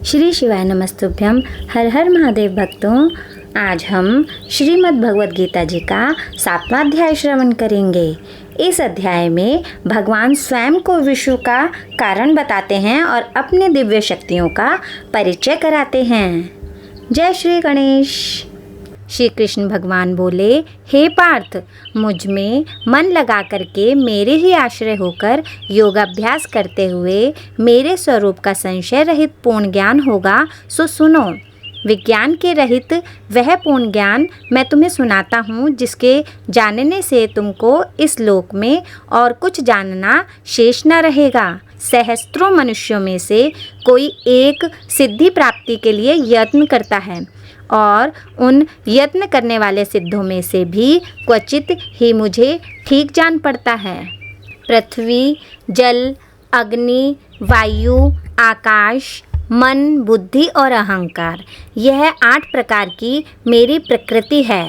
श्री शिवाय नमस्तुभ्यम। हर हर महादेव भक्तों, आज हम श्रीमद् भगवद गीता जी का 7वां अध्याय श्रवण करेंगे। इस अध्याय में भगवान स्वयं को विष्णु का कारण बताते हैं और अपने दिव्य शक्तियों का परिचय कराते हैं। जय श्री गणेश। श्री कृष्ण भगवान बोले, हे पार्थ, मुझ में मन लगा करके मेरे ही आश्रय होकर योगाभ्यास करते हुए मेरे स्वरूप का संशय रहित पूर्ण ज्ञान होगा। सो सुनो। विज्ञान के रहित वह पूर्ण ज्ञान मैं तुम्हें सुनाता हूँ, जिसके जानने से तुमको इस लोक में और कुछ जानना शेष न रहेगा। सहस्त्रों मनुष्यों में से कोई एक सिद्धि प्राप्ति के लिए यत्न करता है और उन यत्न करने वाले सिद्धों में से भी क्वचित ही मुझे ठीक जान पड़ता है। पृथ्वी, जल, अग्नि, वायु, आकाश, मन, बुद्धि और अहंकार, यह 8 प्रकार की मेरी प्रकृति है।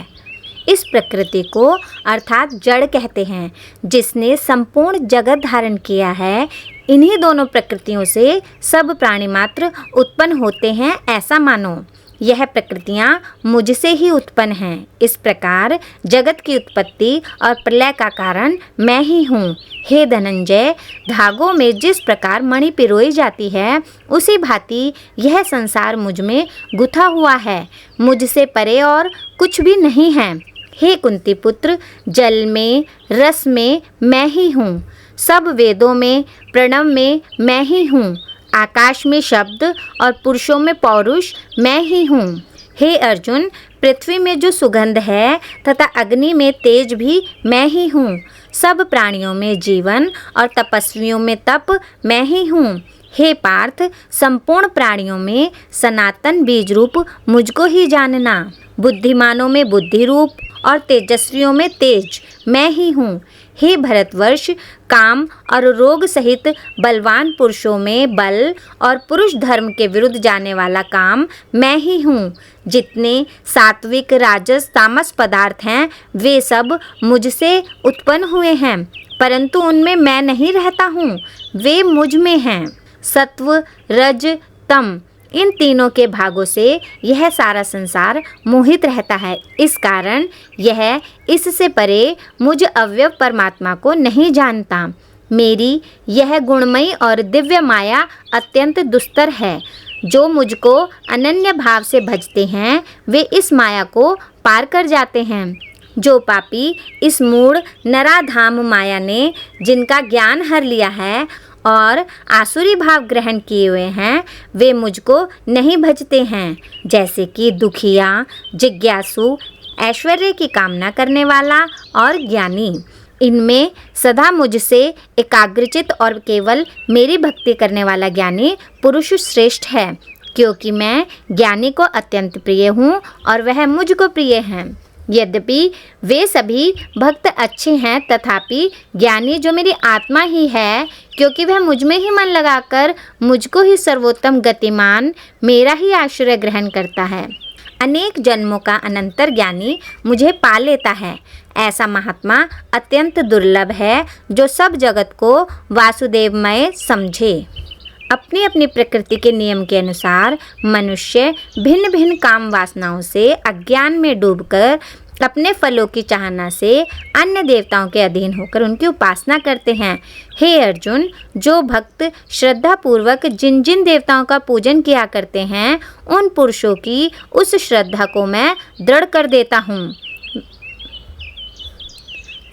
इस प्रकृति को अर्थात जड़ कहते हैं, जिसने संपूर्ण जगत धारण किया है। इन्हीं दोनों प्रकृतियों से सब प्राणी मात्र उत्पन्न होते हैं, ऐसा मानो। यह प्रकृतियाँ मुझसे ही उत्पन्न हैं। इस प्रकार जगत की उत्पत्ति और प्रलय का कारण मैं ही हूँ। हे धनंजय, धागों में जिस प्रकार मणि पिरोई जाती है, उसी भांति यह संसार मुझ में गुथा हुआ है। मुझसे परे और कुछ भी नहीं है। हे कुंती पुत्र, जल में, रस में मैं ही हूँ। सब वेदों में, प्रणव में मैं ही हूँ। आकाश में शब्द और पुरुषों में पौरुष मैं ही हूँ। हे अर्जुन, पृथ्वी में जो सुगंध है तथा अग्नि में तेज भी मैं ही हूँ। सब प्राणियों में जीवन और तपस्वियों में तप मैं ही हूँ। हे पार्थ, संपूर्ण प्राणियों में सनातन बीज रूप मुझको ही जानना। बुद्धिमानों में बुद्धि रूप और तेजस्वियों में तेज मैं ही हूँ। हे भरतवर्ष, काम और रोग सहित बलवान पुरुषों में बल और पुरुष धर्म के विरुद्ध जाने वाला काम मैं ही हूँ। जितने सात्विक, राजस, तामस पदार्थ हैं, वे सब मुझसे उत्पन्न हुए हैं, परंतु उनमें मैं नहीं रहता हूँ, वे मुझ में हैं। सत्व, रज, तम, इन तीनों के भागों से यह सारा संसार मोहित रहता है। इस कारण यह इससे परे मुझ अव्यव परमात्मा को नहीं जानता। मेरी यह गुणमयी और दिव्य माया अत्यंत दुस्तर है। जो मुझको अनन्य भाव से भजते हैं, वे इस माया को पार कर जाते हैं। जो पापी इस मूढ़ नराधाम माया ने जिनका ज्ञान हर लिया है और आसुरी भाव ग्रहण किए हुए हैं, वे मुझको नहीं भजते हैं। जैसे कि दुखिया, जिज्ञासु, ऐश्वर्य की कामना करने वाला और ज्ञानी। इनमें सदा मुझसे एकाग्रचित और केवल मेरी भक्ति करने वाला ज्ञानी पुरुष श्रेष्ठ है, क्योंकि मैं ज्ञानी को अत्यंत प्रिय हूँ और वह मुझको प्रिय है। यद्यपि वे सभी भक्त अच्छे हैं, तथापि ज्ञानी जो मेरी आत्मा ही है, क्योंकि वह मुझ में ही मन लगाकर मुझको ही सर्वोत्तम गतिमान मेरा ही आश्रय ग्रहण करता है। अनेक जन्मों का अनंतर ज्ञानी मुझे पा लेता है। ऐसा महात्मा अत्यंत दुर्लभ है, जो सब जगत को वासुदेवमय समझे। अपनी अपनी प्रकृति के नियम के अनुसार मनुष्य भिन्न भिन्न काम वासनाओं से अज्ञान में डूबकर अपने फलों की चाहना से अन्य देवताओं के अधीन होकर उनकी उपासना करते हैं। हे अर्जुन, जो भक्त श्रद्धा पूर्वक जिन जिन देवताओं का पूजन किया करते हैं, उन पुरुषों की उस श्रद्धा को मैं दृढ़ कर देता हूँ।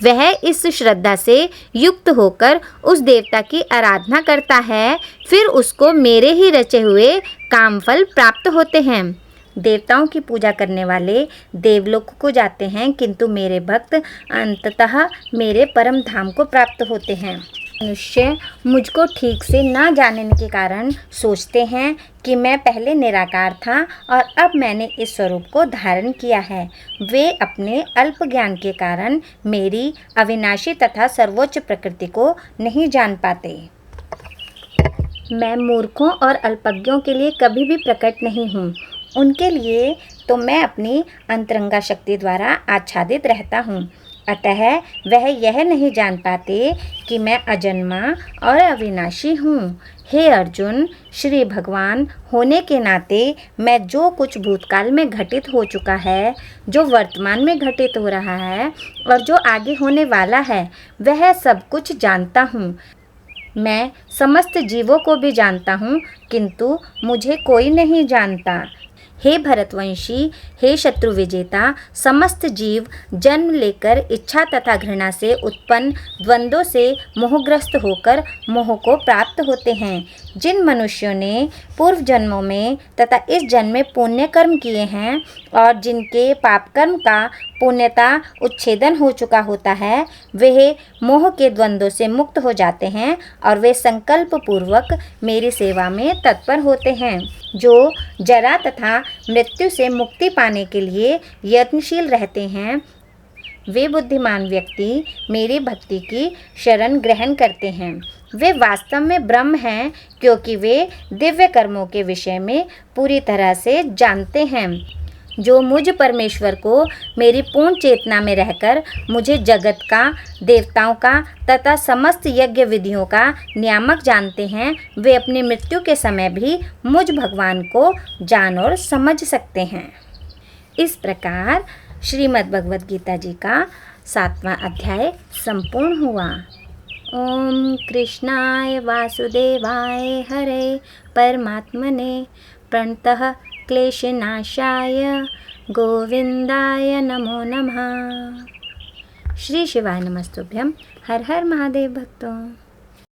वह इस श्रद्धा से युक्त होकर उस देवता की आराधना करता है, फिर उसको मेरे ही रचे हुए कामफल प्राप्त होते हैं। देवताओं की पूजा करने वाले देवलोक को जाते हैं, किंतु मेरे भक्त अंततः मेरे परम धाम को प्राप्त होते हैं। मनुष्य मुझको ठीक से न जानने के कारण सोचते हैं कि मैं पहले निराकार था और अब मैंने इस स्वरूप को धारण किया है। वे अपने अल्प ज्ञान के कारण मेरी अविनाशी तथा सर्वोच्च प्रकृति को नहीं जान पाते। मैं मूर्खों और अल्पज्ञों के लिए कभी भी प्रकट नहीं हूँ। उनके लिए तो मैं अपनी अंतरंगा शक्ति द्वारा आच्छादित रहता हूँ। अतः वह यह नहीं जान पाते कि मैं अजन्मा और अविनाशी हूँ। हे अर्जुन, श्री भगवान होने के नाते मैं जो कुछ भूतकाल में घटित हो चुका है, जो वर्तमान में घटित हो रहा है और जो आगे होने वाला है, वह सब कुछ जानता हूँ। मैं समस्त जीवों को भी जानता हूँ, किंतु मुझे कोई नहीं जानता। हे भरतवंशी, हे शत्रु विजेता, समस्त जीव जन्म लेकर इच्छा तथा घृणा से उत्पन्न द्वंद्वों से मोहग्रस्त होकर मोह को प्राप्त होते हैं। जिन मनुष्यों ने पूर्व जन्मों में तथा इस जन्म में पुण्य कर्म किए हैं और जिनके पाप कर्म का पुण्यता उच्छेदन हो चुका होता है, वे मोह के द्वंद्वों से मुक्त हो जाते हैं और वे संकल्प पूर्वक मेरी सेवा में तत्पर होते हैं। जो जरा तथा मृत्यु से मुक्ति पाने के लिए यत्नशील रहते हैं, वे बुद्धिमान व्यक्ति मेरी भक्ति की शरण ग्रहण करते हैं। वे वास्तव में ब्रह्म हैं, क्योंकि वे दिव्य कर्मों के विषय में पूरी तरह से जानते हैं। जो मुझ परमेश्वर को मेरी पूर्ण चेतना में रहकर मुझे जगत का, देवताओं का तथा समस्त यज्ञ विधियों का नियामक जानते हैं, वे अपनी मृत्यु के समय भी मुझ भगवान को जान और समझ सकते हैं। इस प्रकार श्रीमद् भगवद गीता जी का 7वां अध्याय संपूर्ण हुआ। ओम कृष्णाय वासुदेवाय हरे परमात्मने प्रणतः क्लेशनाशाय गोविंदाय नमो नमः। श्री शिवाय नमस्तुभ्यं। हर हर महादेव भक्तों।